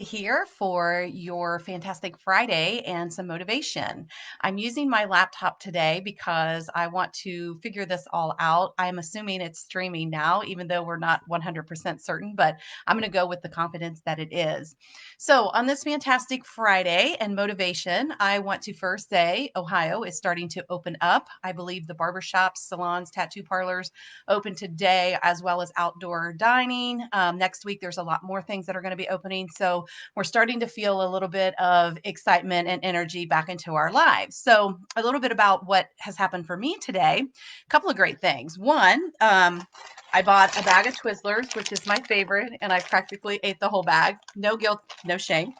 Here for your fantastic Friday and some motivation. I'm using my laptop today because I want to figure this all out. I'm assuming it's streaming now, even though we're not 100% certain, but I'm going to go with the confidence that it is. So, on this fantastic Friday and motivation, I want to first say Ohio is starting to open up. I believe the barbershops, salons, tattoo parlors open today, as well as outdoor dining. Next week, there's a lot more things that are going to be opening. So, we're starting to feel a little bit of excitement and energy back into our lives. So, a little bit about what has happened for me today. A couple of great things. One, I bought a bag of Twizzlers, which is my favorite, and I practically ate the whole bag. No guilt, no shame.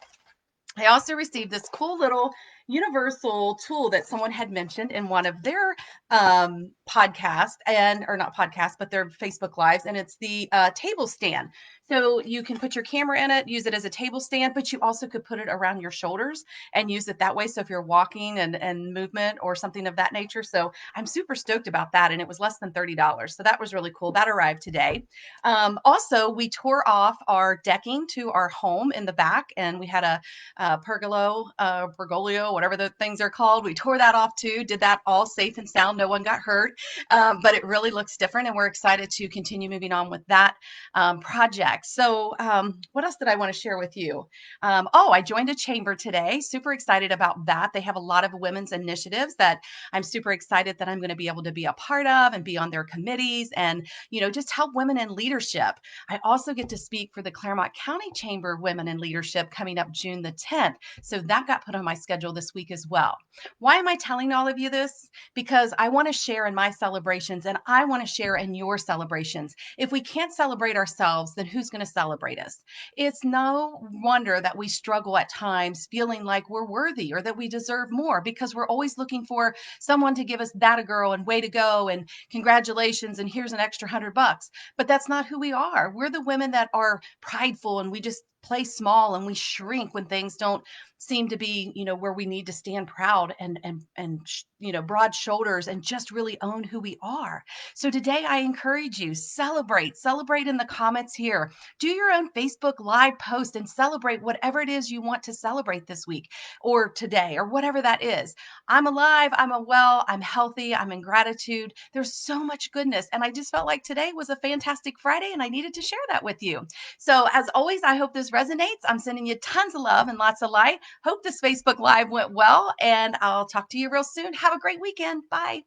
I also received this cool little universal tool that someone had mentioned in one of their podcast and or not podcast, but their Facebook lives, and it's the table stand. So you can put your camera in it, use it as a table stand, but you also could put it around your shoulders and use it that way. So if you're walking and movement or something of that nature. So I'm super stoked about that. And it was less than $30. So that was really cool. That arrived today. Also, we tore off our decking to our home in the back, and we had a pergolio, whatever the things are called. We tore that off too, did that all safe and sound. No one got hurt, but it really looks different, and we're excited to continue moving on with that project. So, what else did I want to share with you? I joined a chamber today. Super excited about that. They have a lot of women's initiatives that I'm super excited that I'm going to be able to be a part of and be on their committees and, just help women in leadership. I also get to speak for the Claremont County Chamber of Women in Leadership coming up June the 10th. So that got put on my schedule this week as well. Why am I telling all of you this? Because I want to share in my celebrations and I want to share in your celebrations. If we can't celebrate ourselves, then who's going to celebrate us? It's no wonder that we struggle at times feeling like we're worthy or that we deserve more because we're always looking for someone to give us that a girl and way to go and congratulations and here's an extra $100. But that's not who we are. We're the women that are prideful and we just play small and we shrink when things don't seem to be, where we need to stand proud and broad shoulders and just really own who we are. So today I encourage you, celebrate in the comments here. Do your own Facebook live post and celebrate whatever it is you want to celebrate this week or today or whatever that is. I'm alive, I'm healthy, I'm in gratitude. There's so much goodness. And I just felt like today was a fantastic Friday and I needed to share that with you. So, as always, I hope this resonates. I'm sending you tons of love and lots of light. Hope this Facebook Live went well, and I'll talk to you real soon. Have a great weekend. Bye.